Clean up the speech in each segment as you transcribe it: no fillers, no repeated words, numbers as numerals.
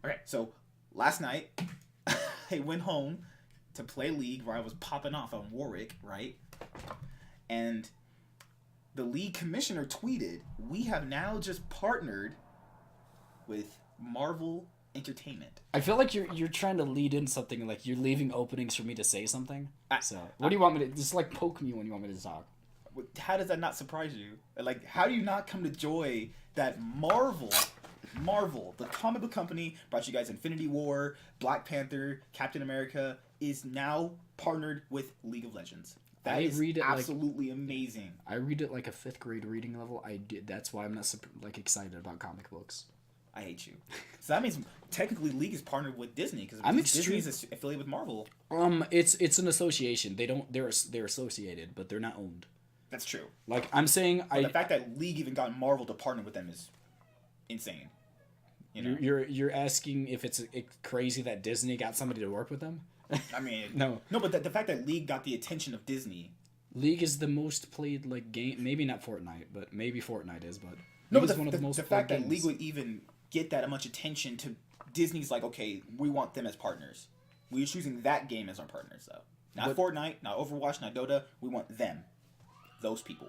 Okay, so last night I went home to play League where I was popping off on Warwick, right? And the league commissioner tweeted, "We have now just partnered with Marvel Entertainment." I feel like you're trying to lead in something, like you're leaving openings for me to say something. What do you want me to just like poke me when you want me to talk? How does that not surprise you? Like, how do you not come to joy that Marvel, the comic book company, brought you guys Infinity War, Black Panther, Captain America, is now partnered with League of Legends? That is absolutely amazing. I read it like a 5th grade reading level. I did. That's why I'm not like excited about comic books. I hate you. So that means technically League is partnered with Disney because Disney is affiliated with Marvel. It's an association. They're associated, but they're not owned. That's true. Like I'm saying, the fact that League even got Marvel to partner with them is insane. You know? You're asking if it's crazy that Disney got somebody to work with them. I mean, no, but the fact that League got the attention of Disney. League is the most played like game. Maybe not Fortnite, but maybe Fortnite is. But no, but the fact that League would even get that much attention to Disney's like, okay, we want them as partners. We're choosing that game as our partners, though. Not Fortnite, not Overwatch, not Dota. We want them. Those people.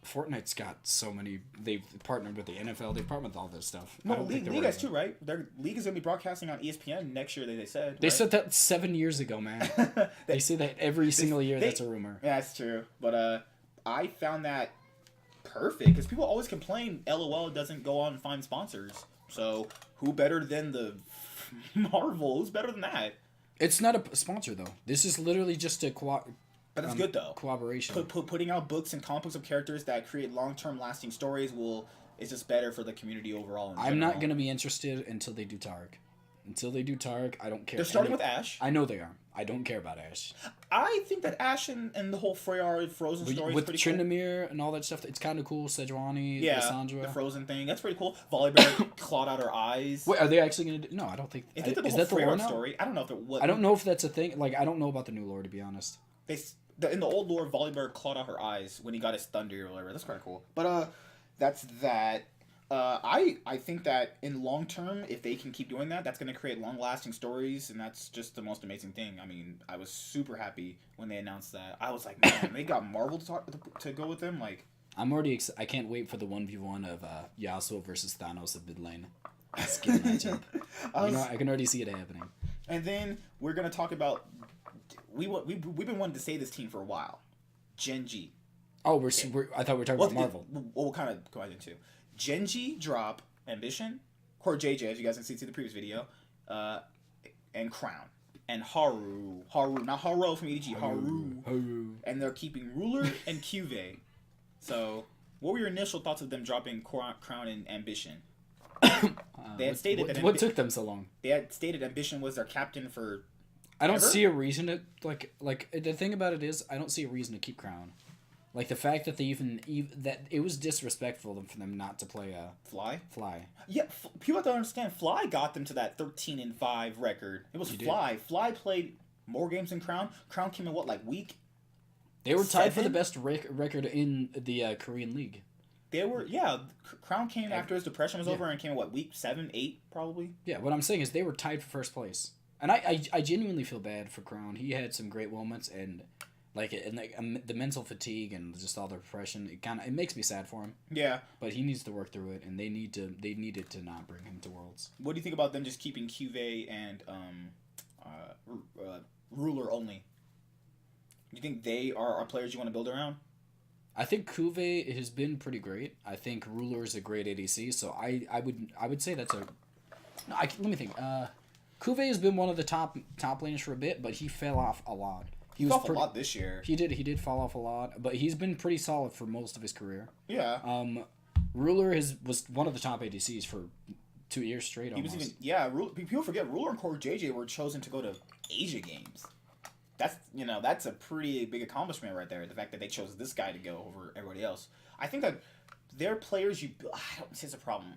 Fortnite's got so many. They've partnered with the NFL. They've partnered with all this stuff. No, League has too, right? Their League is going to be broadcasting on ESPN next year. They said. They said that 7 years ago, man. They say that every single year. That's a rumor. Yeah, that's true. But I found that perfect because people always complain. LOL doesn't go on and find sponsors. So who better than the Marvel? Who's better than that? It's not a sponsor though. This is literally just a But it's good though. Cooperation. Putting out books and comic books of characters that create long-term lasting stories is just better for the community overall. I'm not going to be interested until they do Targ. Until they do Targ, I don't care. They're starting with Ash. I know they are. I don't care about Ash. I think that Ash and the whole Freyr Frozen story with is pretty Tryndamere cool. And all that stuff, it's kind of cool. Sejuani, Lissandra. The Frozen thing, that's pretty cool. Volibear clawed out her eyes. Wait, are they actually going to do... No, I don't think... Is that the Freyr story? I don't know if it was... I don't know if that's a thing. Like, I don't know about the new lore, to be honest. In the old lore, Volibear clawed out her eyes when he got his thunder or whatever. That's kind of cool. But that's that. I think that in long term, if they can keep doing that, that's going to create long lasting stories, and that's just the most amazing thing. I mean, I was super happy when they announced that. I was like, man, they got Marvel to go with them. Like, I'm already. I can't wait for the 1v1 of Yasuo versus Thanos of mid lane. Skill matchup. I can already see it happening. And then we're gonna talk about. We've been wanting to say this team for a while. Genji. Oh, I thought we were talking about Marvel. We'll kind of go into Genji drop Ambition, Core JJ, as you guys can see the previous video, and Crown, and Haru, not Haro from EDG, Haru. And they're keeping Ruler and QV. So, what were your initial thoughts of them dropping Crown and Ambition? They had stated that what took them so long? They had stated Ambition was their captain for. I don't see a reason to like the thing about it is I don't see a reason to keep Crown. Like the fact that they even that it was disrespectful for them not to play Fly. Yeah, people have to understand. Fly got them to that 13-5 record. It was Fly. Fly played more games than Crown. Crown came in week. They were tied for the best record in the Korean League. They were Crown came after his depression was over and came in week 7, 8 probably. Yeah, what I'm saying is they were tied for first place, and I genuinely feel bad for Crown. He had some great moments and. The mental fatigue and just all the depression, it makes me sad for him. Yeah. But he needs to work through it, and they needed to not bring him to Worlds. What do you think about them just keeping QV and Ruler only? Do you think they are players you want to build around? I think Kuve has been pretty great. I think Ruler is a great ADC, so I would say that's a. No, let me think. Kuve has been one of the top laners for a bit, but he fell off a lot. He fell off a lot this year. He did fall off a lot, but he's been pretty solid for most of his career. Yeah. Ruler was one of the top ADCs for 2 years straight. Almost. He was people forget Ruler and Core JJ were chosen to go to Asia Games. That's a pretty big accomplishment right there. The fact that they chose this guy to go over everybody else. I think that their players I don't see it's a problem.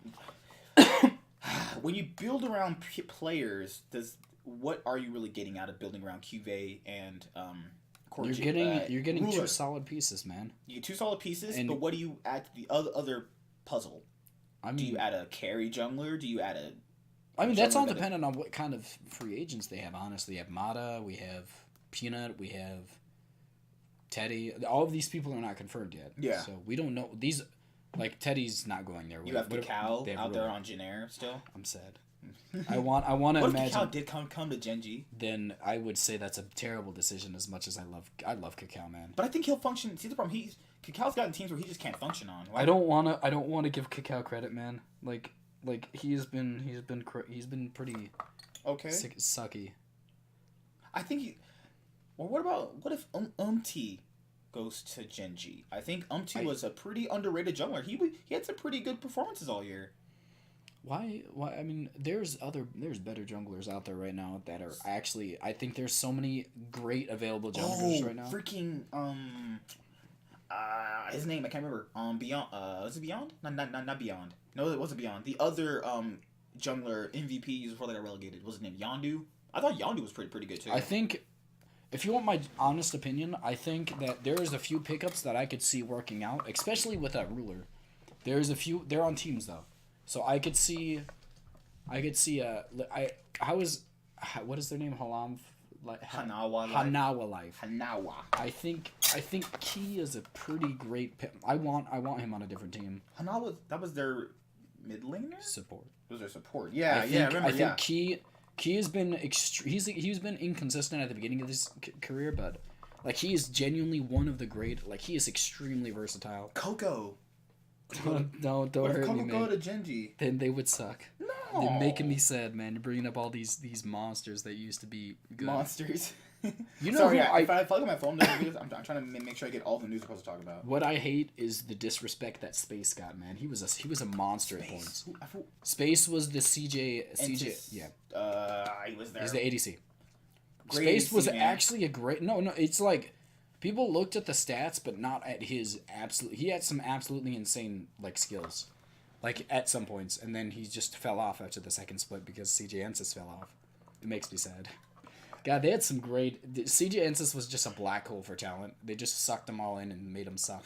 When you build around players, what are you really getting out of building around QV and Core JJ? You're getting Ruler. 2 solid pieces, man. You get 2 solid pieces, but what do you add to the other puzzle? Do you add a carry jungler? Do you add a I mean, that's all dependent on what kind of free agents they have, honestly. We have Mata, we have Peanut, we have Teddy. All of these people are not confirmed yet. Yeah. So we don't know. These, like, Teddy's not going there. You have Cacao out there on Janair still? I'm sad. I want to imagine. What if Cacao did come to Genji? Then I would say that's a terrible decision. As much as I love Cacao, man. But I think he'll function. See the problem? Cacao's gotten teams where he just can't function on. Why? I don't want to give Cacao credit, man. Like he's been pretty sucky. I think what if Umti goes to Genji? I think Umti was a pretty underrated jungler. He had some pretty good performances all year. Why? I mean, there's better junglers out there right now that are actually. I think there's so many great available junglers right now. Freaking his name I can't remember. Beyond. Was it Beyond? Not Beyond. No, it wasn't Beyond. The other jungler MVP before they got relegated. Was his name Yondu? I thought Yondu was pretty good too. I think, if you want my honest opinion, I think that there's a few pickups that I could see working out, especially with that ruler. There's a few. They're on teams though. So I could see, what is their name? Hanawa Life. Hanawa. I think Key is a pretty great pick. I want him on a different team. Hanawa, that was their mid laner? Support. It was their support. Yeah, I think Key has been he's been inconsistent at the beginning of his career, but like he is genuinely one of the great. Like he is extremely versatile. Coco. Don't hurt me, man. Go to Genji. Then they would suck. No. They're making me sad, man. You're bringing up all these monsters that used to be good. Monsters. You know, sorry, if I plug in my phone, I'm trying to make sure I get all the news we're supposed to talk about. What I hate is the disrespect that Space got, man. He was a monster at points. Space was the CJ. Yeah. He was there. He's the ADC. Great Space ADC, was man. actually a great. No. It's like. People looked at the stats, but not at his absolute. He had some absolutely insane like skills, like at some points, and then he just fell off after the second split because CJ Ensis fell off. It makes me sad. God, they had some great. CJ Ensis was just a black hole for talent. They just sucked them all in and made them suck.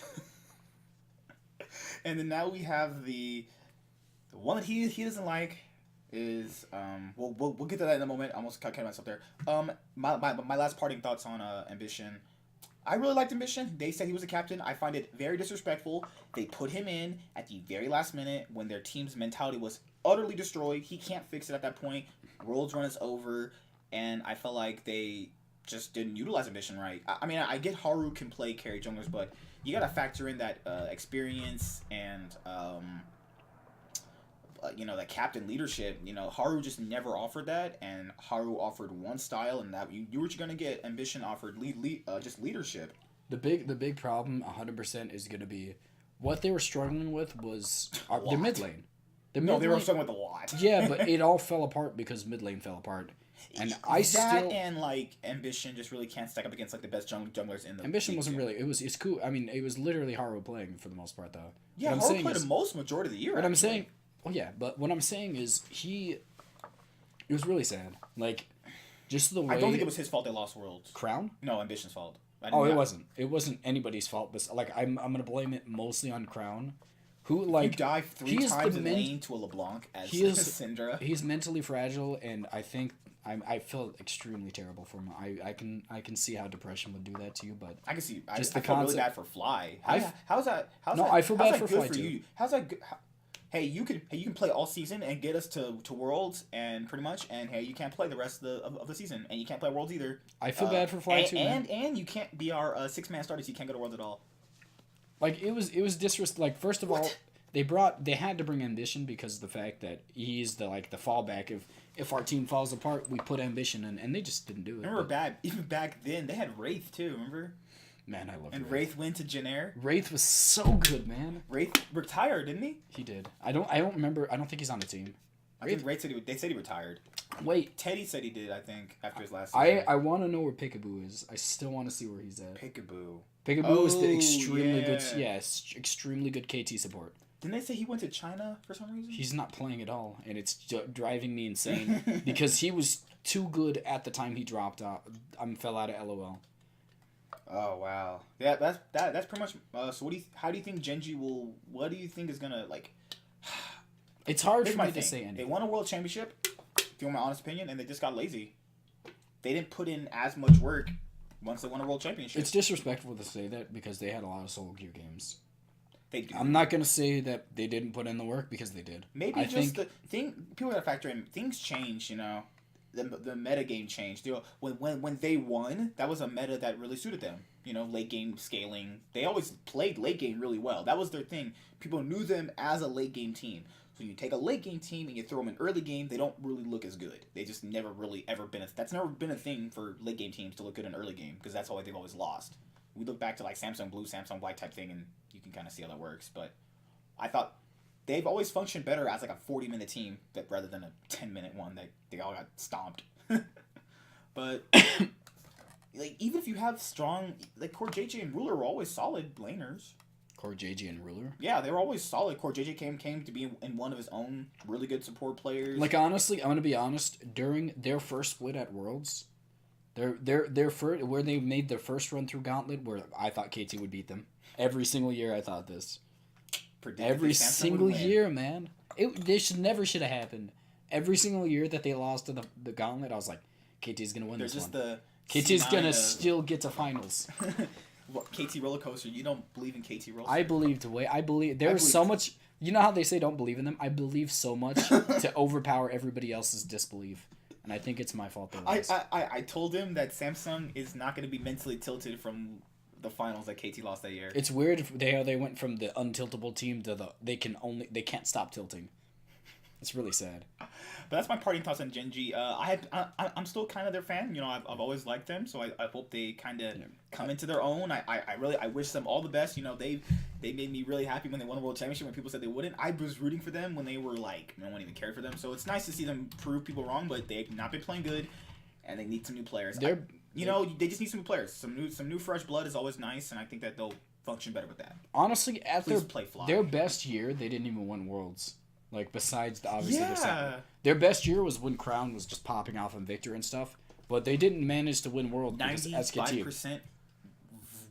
And then now we have the one that he doesn't like is we'll get to that in a moment. I almost cut myself there. My last parting thoughts on Ambition. I really liked Ambition. They said he was a captain. I find it very disrespectful. They put him in at the very last minute when their team's mentality was utterly destroyed. He can't fix it at that point. World's run is over, and I felt like they just didn't utilize Ambition right. I mean, I get Haru can play carry junglers, but you gotta factor in that experience and that captain leadership. Haru just never offered that, and Haru offered one style, and that you were what you're gonna get. Ambition offered just leadership. The big problem, 100%, is gonna be what they were struggling with was their mid lane. They were struggling with a lot. Yeah, but it all fell apart because mid lane fell apart. And Ambition just really can't stack up against like the best junglers in the Ambition wasn't really it's cool. I mean, it was literally Haru playing for the most part though. Yeah, Haru played the most majority of the year. What I'm saying. Oh yeah, but what I'm saying is it was really sad. Like, just the way. I don't think it was his fault they lost Worlds. Crown? No, Ambition's fault. It wasn't. It wasn't anybody's fault. But like, I'm gonna blame it mostly on Crown, who like you dive 3 times in lane to a LeBlanc as Syndra. He's mentally fragile, and I think I feel extremely terrible for him. I can see how depression would do that to you, but I can see. I feel really bad for Fly. How's that? I feel bad for Fly too. You? How's that good? Hey, you can play all season and get us to Worlds and pretty much, and hey, you can't play the rest of the season, and you can't play Worlds either. I feel bad for Fly too, man. And you can't be our 6-man starter, so you can't go to Worlds at all. Like it was disrespect. Like first of all, they had to bring Ambition because of the fact that he's the fallback. If our team falls apart, we put Ambition in, and they just didn't do it. Even back then they had Wraith too. Remember? Man, I love And Wraith went to Janair. Wraith was so good, man. Wraith retired, didn't he? He did. I don't remember. I don't think he's on the team. I think Wraith they said he retired. Wait. Teddy said he did, I think, after his last season. I want to know where Peekaboo is. I still want to see where he's at. Peekaboo is the extremely good. Yes, extremely good KT support. Didn't they say he went to China for some reason? He's not playing at all, and it's driving me insane because he was too good at the time he dropped out. Fell out of LOL. Oh wow! Yeah, that's pretty much. So how do you think Genji will? What do you think is gonna like? It's hard for me to say anything. They won a world championship. if you want my honest opinion, and they just got lazy. They didn't put in as much work once they won a world championship. It's disrespectful to say that because they had a lot of solo queue games. They do. I'm not gonna say that they didn't put in the work because they did. Maybe the thing people gotta factor in. Things change, you know. The meta game changed. You know, when they won, that was a meta that really suited them. You know, late game scaling. They always played late game really well. That was their thing. People knew them as a late game team. So you take a late game team and you throw them in early game, they don't really look as good. They just never really ever been that's never been a thing for late game teams to look good in early game because that's why they've always lost. We look back to like Samsung Blue, Samsung White type thing, and you can kind of see how that works. But I thought they've always functioned better as like a 40-minute team that rather than a 10-minute one that they all got stomped. But like even if you have strong like Core JJ and Ruler were always solid laners. Core JJ and Ruler? Yeah, they were always solid. Core JJ came to be in one of his own really good support players. Like honestly, I'm gonna be honest. During their first split at Worlds, their first where they made their first run through Gauntlet, where I thought KT would beat them. Every single year, I thought this. Every single year, man. This never should have happened. Every single year that they lost to the Gauntlet, I was like, KT's gonna win this one. KT's gonna still get to finals. What, KT roller coaster? You don't believe in KT roller coaster? I believe there was so much. You know how they say don't believe in them? I believe so much to overpower everybody else's disbelief, and I think it's my fault. I told him that Samsung is not going to be mentally tilted from the finals that KT lost that year. It's weird they went from the untiltable team to they can't stop tilting. It's really sad. But that's my parting thoughts on Gen.G. I'm still kind of their fan. You know, I've always liked them, so I hope they kind of come into their own. I wish them all the best. You know, they made me really happy when they won a world championship. When people said they wouldn't, I was rooting for them when they were like no one even cared for them. So it's nice to see them prove people wrong, but they've not been playing good, and they need some new players. They just need some new players. Some new fresh blood is always nice, and I think that they'll function better with that. Honestly, at their best year, they didn't even win Worlds. Like, besides, their best year was when Crown was just popping off on Victor and stuff. But they didn't manage to win World because SKT. 95%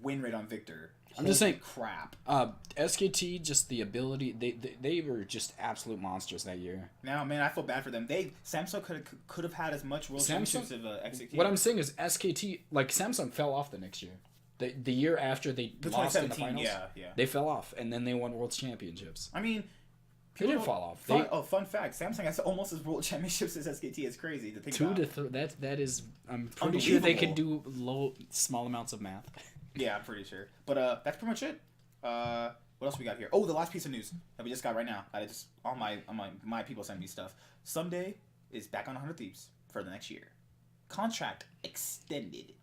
win rate on Victor. I'm just saying, crap. SKT, just the ability, they were just absolute monsters that year. Now, man, I feel bad for them. Samsung could have had as much World Championships of SKT. What I'm saying is SKT, like, Samsung fell off the next year. The year after they lost in the finals, they fell off, and then they won World Championships. I mean... They didn't fall off. Fun fact: Samsung has almost as world championships as SKT. It's crazy to think about. That is. I'm pretty sure they can do small amounts of math. Yeah, I'm pretty sure. But that's pretty much it. What else we got here? Oh, the last piece of news that we just got right now. I just all my people send me stuff. Someday is back on 100 Thieves for the next year. Contract extended.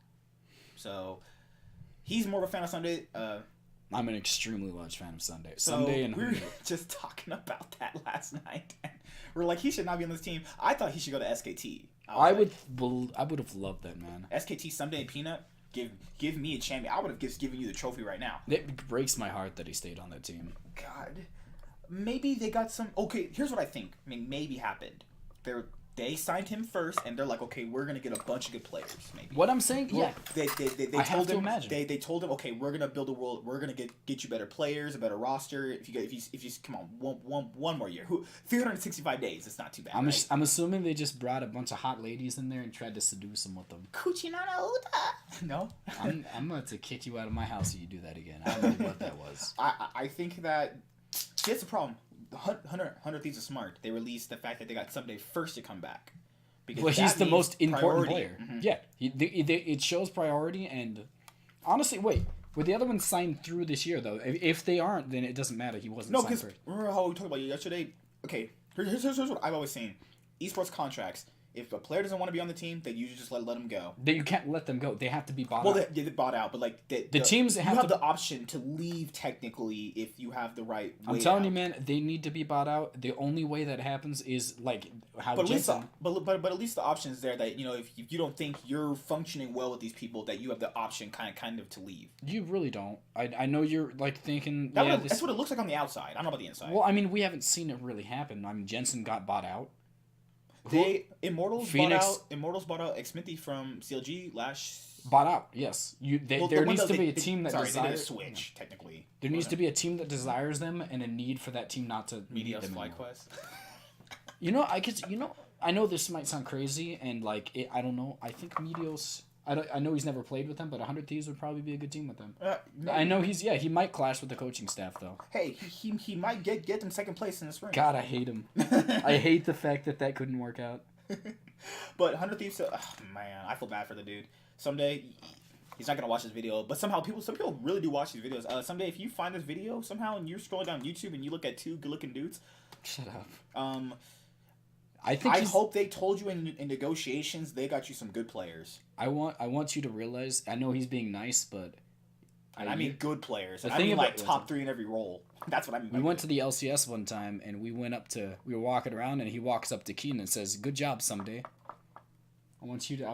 So he's more of a fan of Someday. I'm an extremely large fan of Sunday. So we were just talking about that last night. And we're like, he should not be on this team. I thought he should go to SKT. I would have loved that, man. SKT, Someday, and Peanut, give me a champion. I would have just given you the trophy right now. It breaks my heart that he stayed on that team. God. Maybe they got some... Okay, here's what I think. I mean, maybe happened. They signed him first, and they're like, okay, we're gonna get a bunch of good players. Maybe what I'm saying, yeah. They told him. They told him, okay, we're gonna build a world. We're gonna get you better players, a better roster. If you come on one more year, 365 days, it's not too bad. I'm assuming they just brought a bunch of hot ladies in there and tried to seduce them with them. Kuchinana Uta. No. I'm going to kick you out of my house if you do that again. I don't know what that was. I think that that's the problem. 100 Thieves are smart. They released the fact that they got Someday first to come back. Because he's the most important player. Mm-hmm. Yeah. It shows priority, and honestly, wait. Were the other ones signed through this year, though? If they aren't, then it doesn't matter. He wasn't signed through. No, because remember how we talked about yesterday? Okay, here's what I've always seen. Esports contracts. If a player doesn't want to be on the team, then you just let them go. You can't let them go. They have to be bought out. Well, they're bought out, but like the teams have the option to leave technically if you have the right way. I'm telling you, man, they need to be bought out. The only way that happens is like how. But at least the option is there that if you don't think you're functioning well with these people, that you have the option kind of to leave. You really don't. I know you're like thinking. That's what it looks like on the outside. I don't know about the inside. Well, I mean, we haven't seen it really happen. I mean, Jensen got bought out. Immortals bought out Xminty from CLG last. Bought out, yes. There needs to be a team that desires. They did a switch technically. There needs to be a team that desires them and a need for that team not to Media them. FlyQuest. I know this might sound crazy, and like I don't know. I think Meteos. I know he's never played with them, but 100 Thieves would probably be a good team with them. I know he might clash with the coaching staff though. Hey, he might get them second place in this ring. God, I hate him. I hate the fact that couldn't work out. But 100 Thieves, man, I feel bad for the dude. Someday, he's not gonna watch this video, but somehow some people really do watch these videos. Someday, if you find this video somehow and you're scrolling down YouTube and you look at two good-looking dudes, shut up. I hope they told you in negotiations they got you some good players. I want you to realize. I know he's being nice, but I mean good players. I mean like top 3 in every role. That's what I mean. We went to the LCS one time and we were walking around and he walks up to Keenan and says, "Good job, someday." I want you to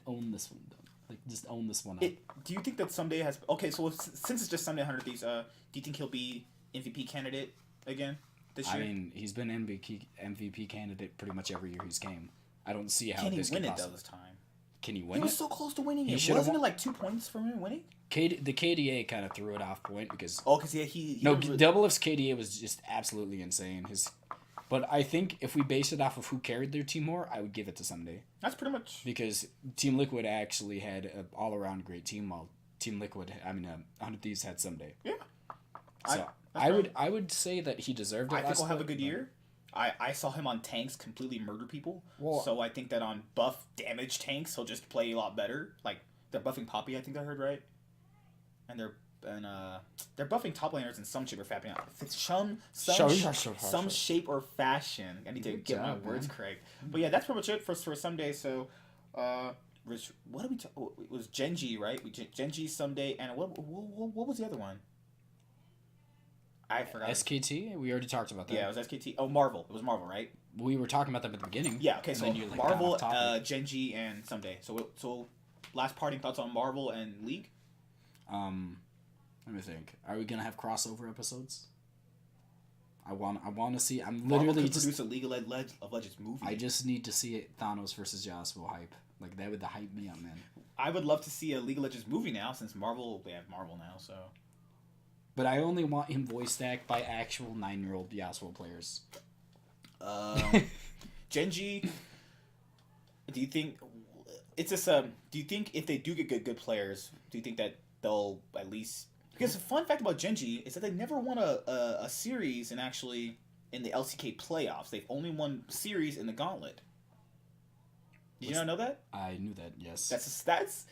own this one. Like just own this one up. Do you think that someday has so since it's just Someday 100 Thieves, do you think he'll be MVP candidate again? This year? I mean, he's been MVP candidate pretty much every year he's came. I don't see how can this he win can it possibly. Though this time. Can he win it? He was so close to winning it. Wasn't it like 2 points from him winning? The KDA kind of threw it off point because... Double F's KDA was just absolutely insane. But I think if we base it off of who carried their team more, I would give it to Someday. That's pretty much... Because Team Liquid actually had an all-around great team, while 100 Thieves had Someday. Yeah. So I would say that he deserved it. I think he'll have a good year. I saw him on tanks completely murder people. Well, so I think that on buff damage tanks he'll just play a lot better. Like they're buffing Poppy, I think I heard right. And they're buffing top laners in some shape or fashion. Some shape or fashion. I need to get my words correct. But yeah, that's pretty much it for Someday. So what did we it was Genji, right? Genji, Someday, and what was the other one? I forgot. SKT? We already talked about that. Yeah, it was SKT. Oh, Marvel. It was Marvel, right? We were talking about them at the beginning. Yeah, okay, so Marvel, Genji, and Someday. So last parting thoughts on Marvel and League? Let me think. Are we going to have crossover episodes? I want to see... I'm literally just... produce a League of Legends movie. I just need to see it, Thanos versus Yasuo hype. Like, that would hype me up, man. I would love to see a League of Legends movie now, since they have Marvel now, so... But I only want him voiced act by actual 9-year-old Yasuo players. Genji, do you think it's just do you think if they do get good players, do you think that they'll at least because the fun fact about Genji is that they never won a series in the LCK playoffs. They've only won series in the Gauntlet. Did you not know that? I knew that. Yes. That's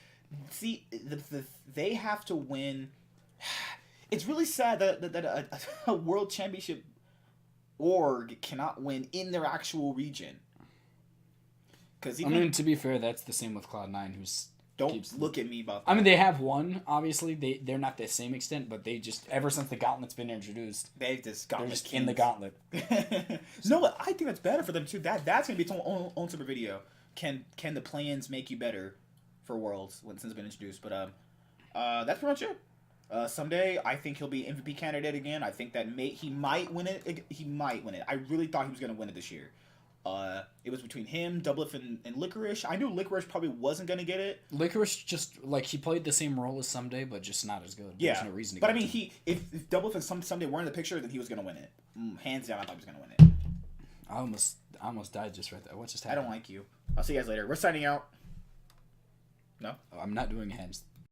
they have to win. It's really sad that a world championship org cannot win in their actual region. To be fair, that's the same with Cloud9, who's... Don't look at me about that. I mean, they have won, obviously. They're not the same extent, but they just... Ever since the Gauntlet's been introduced... They're just in the Gauntlet. No, I think that's better for them, too. That's going to be its own super video. Can the plans make you better for Worlds since it's been introduced? But that's pretty much it. Someday, I think he'll be MVP candidate again. I think that he might win it. He might win it. I really thought he was going to win it this year. It was between him, Doublelift, and Licorice. I knew Licorice probably wasn't going to get it. Licorice just, he played the same role as Someday, but just not as good. Yeah. There's no reason to but I mean, if Doublelift and Someday weren't in the picture, then he was going to win it. Hands down, I thought he was going to win it. I almost died just right there. What just happened? I don't like you. I'll see you guys later. We're signing out. No? I'm not doing hands.